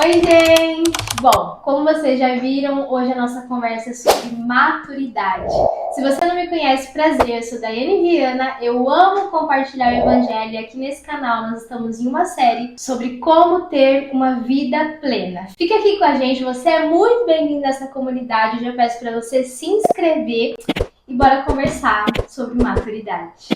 Oi, gente! Bom, como vocês já viram, hoje a nossa conversa é sobre maturidade. Se você não me conhece, prazer, eu sou Daiane Viana, eu amo compartilhar o Evangelho e aqui nesse canal nós estamos em uma série sobre como ter uma vida plena. Fica aqui com a gente, você é muito bem-vindo a essa comunidade, eu já peço para você se inscrever e bora conversar sobre maturidade.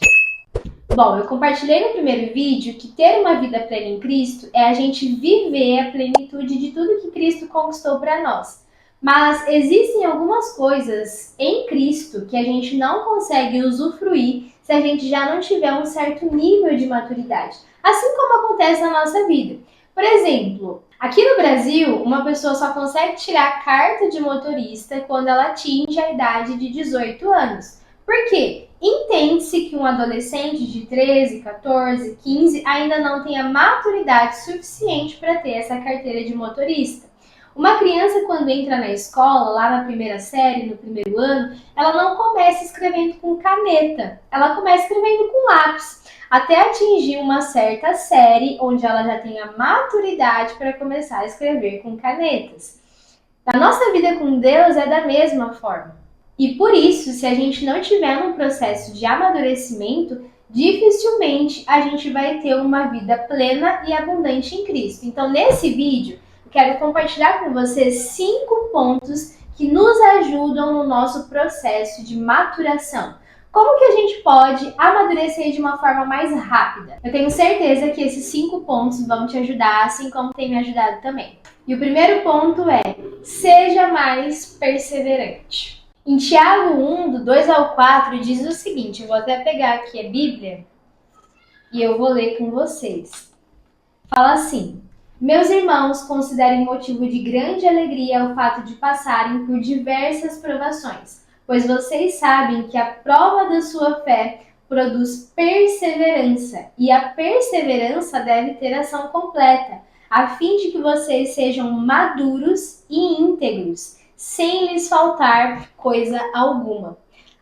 Bom, eu compartilhei no primeiro vídeo que ter uma vida plena em Cristo é a gente viver a plenitude de tudo que Cristo conquistou para nós. Mas existem algumas coisas em Cristo que a gente não consegue usufruir se a gente já não tiver um certo nível de maturidade. Assim como acontece na nossa vida. Por exemplo, aqui no Brasil, uma pessoa só consegue tirar a carta de motorista quando ela atinge a idade de 18 anos. Por quê? Entende-se que um adolescente de 13, 14, 15 ainda não tem a maturidade suficiente para ter essa carteira de motorista. Uma criança, quando entra na escola, lá na primeira série, no primeiro ano, ela não começa escrevendo com caneta, ela começa escrevendo com lápis, até atingir uma certa série onde ela já tem a maturidade para começar a escrever com canetas. A nossa vida com Deus é da mesma forma. E por isso, se a gente não tiver um processo de amadurecimento, dificilmente a gente vai ter uma vida plena e abundante em Cristo. Então, nesse vídeo, eu quero compartilhar com vocês 5 pontos que nos ajudam no nosso processo de maturação. Como que a gente pode amadurecer de uma forma mais rápida? Eu tenho certeza que esses 5 pontos vão te ajudar, assim como tem me ajudado também. E o primeiro ponto é: seja mais perseverante. Em Tiago 1, do 2 ao 4, diz o seguinte, eu vou até pegar aqui a Bíblia e eu vou ler com vocês. Fala assim: meus irmãos, considerem motivo de grande alegria o fato de passarem por diversas provações, pois vocês sabem que a prova da sua fé produz perseverança, e a perseverança deve ter ação completa, a fim de que vocês sejam maduros e íntegros, sem lhes faltar coisa alguma.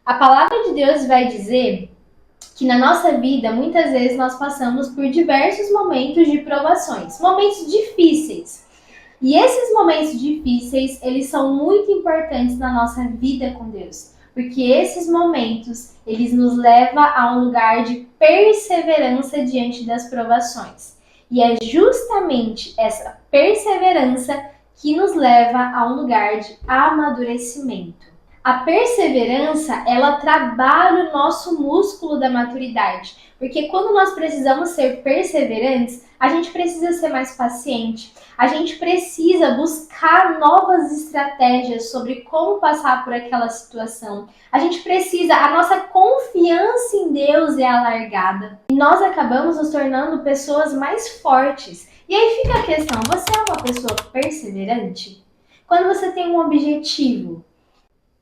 A palavra de Deus vai dizer que na nossa vida, muitas vezes, nós passamos por diversos momentos de provações, momentos difíceis. E esses momentos difíceis, eles são muito importantes na nossa vida com Deus, porque esses momentos, eles nos levam a um lugar de perseverança diante das provações. E é justamente essa perseverança que nos leva a um lugar de amadurecimento. A perseverança, ela trabalha o nosso músculo da maturidade, porque quando nós precisamos ser perseverantes, a gente precisa ser mais paciente, a gente precisa buscar novas estratégias sobre como passar por aquela situação, a gente precisa, a nossa confiança em Deus é alargada, e nós acabamos nos tornando pessoas mais fortes. E aí fica a questão, você é uma pessoa perseverante? Quando você tem um objetivo,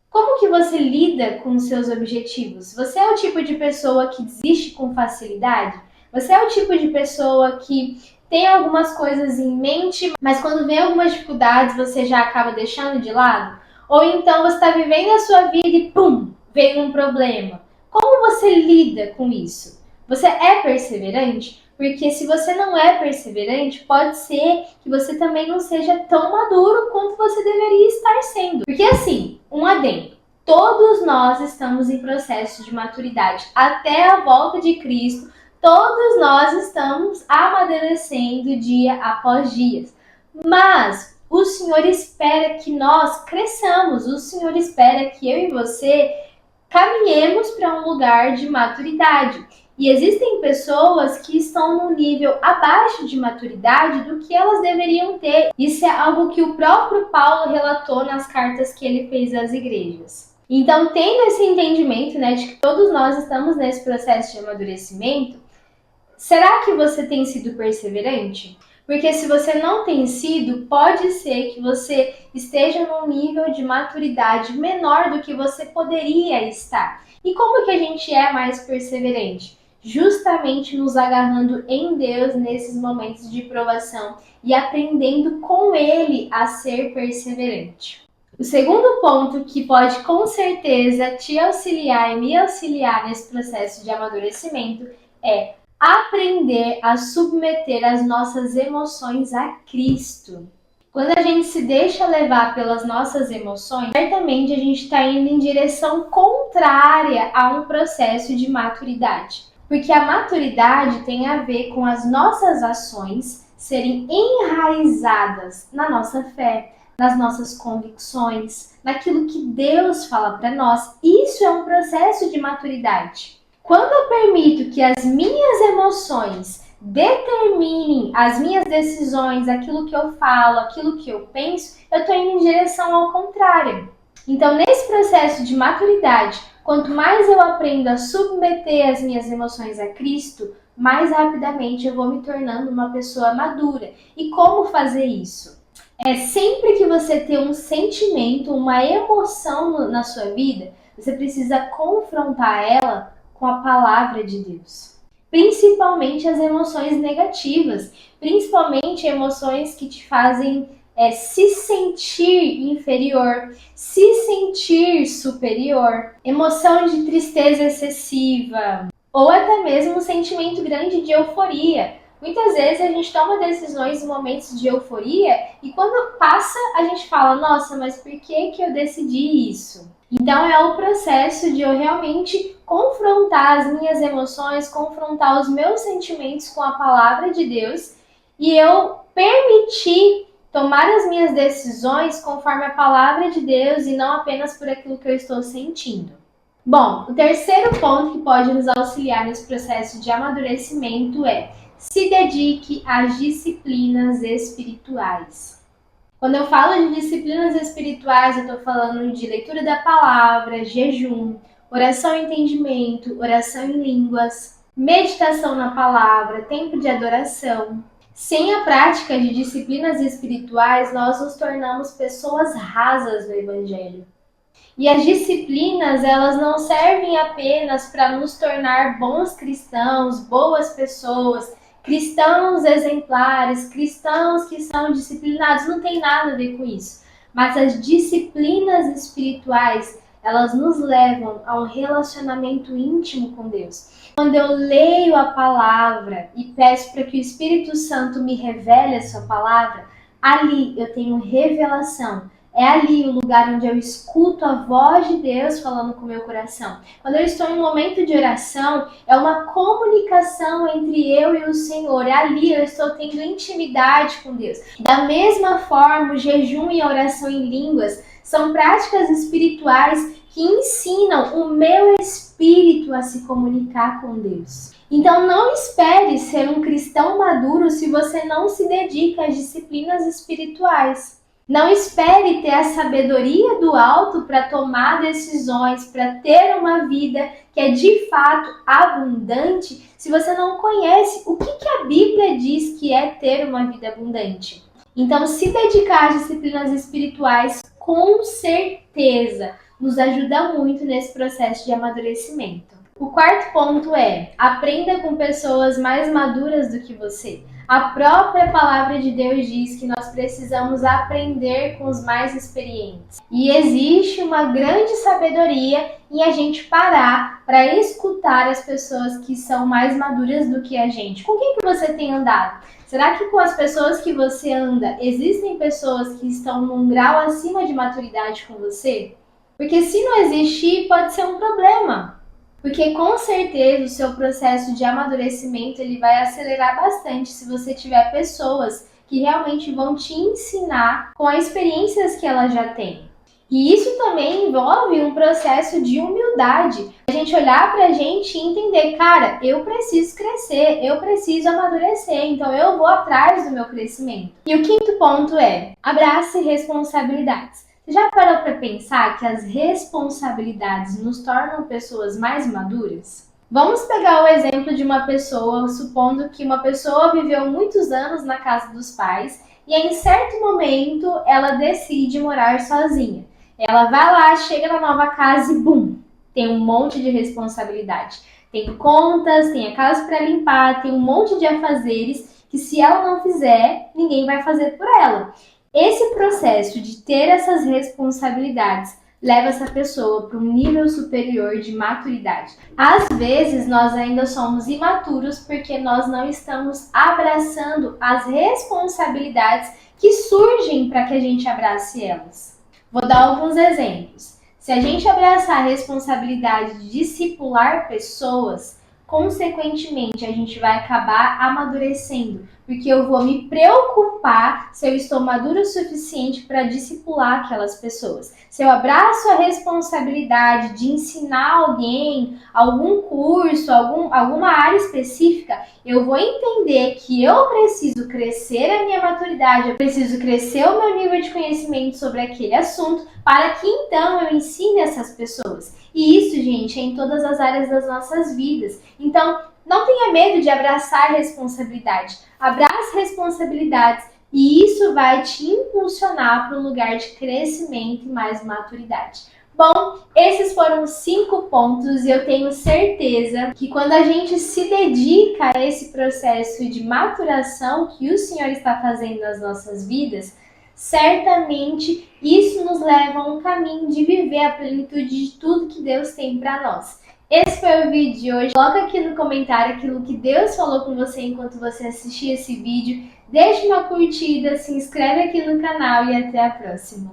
como que você lida com os seus objetivos? Você é o tipo de pessoa que desiste com facilidade? Você é o tipo de pessoa que tem algumas coisas em mente, mas quando vem algumas dificuldades você já acaba deixando de lado? Ou então você está vivendo a sua vida e pum, vem um problema. Como você lida com isso? Você é perseverante? Porque se você não é perseverante, pode ser que você também não seja tão maduro quanto você deveria estar sendo. Porque assim, um adendo, todos nós estamos em processo de maturidade. Até a volta de Cristo, todos nós estamos amadurecendo dia após dia. Mas o Senhor espera que nós cresçamos, o Senhor espera que eu e você caminhemos para um lugar de maturidade. E existem pessoas que estão num nível abaixo de maturidade do que elas deveriam ter. Isso é algo que o próprio Paulo relatou nas cartas que ele fez às igrejas. Então, tendo esse entendimento, de que todos nós estamos nesse processo de amadurecimento, será que você tem sido perseverante? Porque se você não tem sido, pode ser que você esteja num nível de maturidade menor do que você poderia estar. E como que a gente é mais perseverante? Justamente nos agarrando em Deus nesses momentos de provação e aprendendo com Ele a ser perseverante. O segundo ponto que pode com certeza te auxiliar e me auxiliar nesse processo de amadurecimento é aprender a submeter as nossas emoções a Cristo. Quando a gente se deixa levar pelas nossas emoções, certamente a gente está indo em direção contrária a um processo de maturidade. Porque a maturidade tem a ver com as nossas ações serem enraizadas na nossa fé, nas nossas convicções, naquilo que Deus fala para nós. Isso é um processo de maturidade. Quando eu permito que as minhas emoções determinem as minhas decisões, aquilo que eu falo, aquilo que eu penso, eu estou indo em direção ao contrário. Então, nesse processo de maturidade, quanto mais eu aprendo a submeter as minhas emoções a Cristo, mais rapidamente eu vou me tornando uma pessoa madura. E como fazer isso? É sempre que você tem um sentimento, uma emoção na sua vida, você precisa confrontar ela com a palavra de Deus. Principalmente as emoções negativas, principalmente emoções que te fazem se sentir inferior, se sentir superior, emoção de tristeza excessiva, ou até mesmo um sentimento grande de euforia. Muitas vezes a gente toma decisões em momentos de euforia e quando passa a gente fala, nossa, mas por que eu decidi isso? Então é o processo de eu realmente confrontar as minhas emoções, confrontar os meus sentimentos com a palavra de Deus e eu permitir tomar as minhas decisões conforme a palavra de Deus e não apenas por aquilo que eu estou sentindo. Bom, o terceiro ponto que pode nos auxiliar nesse processo de amadurecimento é se dedique às disciplinas espirituais. Quando eu falo de disciplinas espirituais, eu estou falando de leitura da palavra, jejum, oração e entendimento, oração em línguas, meditação na palavra, tempo de adoração. Sem a prática de disciplinas espirituais, nós nos tornamos pessoas rasas do Evangelho. E as disciplinas, elas não servem apenas para nos tornar bons cristãos, boas pessoas, cristãos exemplares, cristãos que são disciplinados, não tem nada a ver com isso. Mas as disciplinas espirituais, elas nos levam a um relacionamento íntimo com Deus. Quando eu leio a palavra e peço para que o Espírito Santo me revele a sua palavra, ali eu tenho revelação. É ali o lugar onde eu escuto a voz de Deus falando com o meu coração. Quando eu estou em um momento de oração, é uma comunicação entre eu e o Senhor. É ali eu estou tendo intimidade com Deus. Da mesma forma, o jejum e a oração em línguas são práticas espirituais que ensinam o meu espírito a se comunicar com Deus. Então não espere ser um cristão maduro se você não se dedica às disciplinas espirituais. Não espere ter a sabedoria do alto para tomar decisões, para ter uma vida que é de fato abundante, se você não conhece o que a Bíblia diz que é ter uma vida abundante. Então, se dedicar às disciplinas espirituais, com certeza, nos ajuda muito nesse processo de amadurecimento. O quarto ponto é: aprenda com pessoas mais maduras do que você. A própria palavra de Deus diz que nós precisamos aprender com os mais experientes. E existe uma grande sabedoria em a gente parar para escutar as pessoas que são mais maduras do que a gente. Com quem que você tem andado? Será que com as pessoas que você anda, existem pessoas que estão num grau acima de maturidade com você? Porque se não existir, pode ser um problema. Porque com certeza o seu processo de amadurecimento ele vai acelerar bastante se você tiver pessoas que realmente vão te ensinar com as experiências que elas já têm. E isso também envolve um processo de humildade. A gente olhar pra gente e entender, cara, eu preciso crescer, eu preciso amadurecer, então eu vou atrás do meu crescimento. E o quinto ponto é: abrace responsabilidades. Você já parou para pensar que as responsabilidades nos tornam pessoas mais maduras? Vamos pegar o exemplo de uma pessoa, supondo que uma pessoa viveu muitos anos na casa dos pais e em certo momento ela decide morar sozinha. Ela vai lá, chega na nova casa e bum, tem um monte de responsabilidade. Tem contas, tem a casa para limpar, tem um monte de afazeres que se ela não fizer, ninguém vai fazer por ela. Esse processo de ter essas responsabilidades leva essa pessoa para um nível superior de maturidade. Às vezes, nós ainda somos imaturos porque nós não estamos abraçando as responsabilidades que surgem para que a gente abrace elas. Vou dar alguns exemplos. Se a gente abraçar a responsabilidade de discipular pessoas, consequentemente a gente vai acabar amadurecendo, porque eu vou me preocupar se eu estou maduro o suficiente para discipular aquelas pessoas. Se eu abraço a responsabilidade de ensinar alguém, algum curso, alguma área específica, eu vou entender que eu preciso crescer a minha maturidade, eu preciso crescer o meu nível de conhecimento sobre aquele assunto, para que então eu ensine essas pessoas. E isso, gente, é em todas as áreas das nossas vidas. Então, não tenha medo de abraçar a responsabilidade. Abrace responsabilidades e isso vai te impulsionar para um lugar de crescimento e mais maturidade. Bom, esses foram os 5 pontos e eu tenho certeza que quando a gente se dedica a esse processo de maturação que o Senhor está fazendo nas nossas vidas, certamente isso nos leva a um caminho de viver a plenitude de tudo que Deus tem para nós. Esse foi o vídeo de hoje. Coloca aqui no comentário aquilo que Deus falou com você enquanto você assistia esse vídeo. Deixe uma curtida, se inscreve aqui no canal e até a próxima.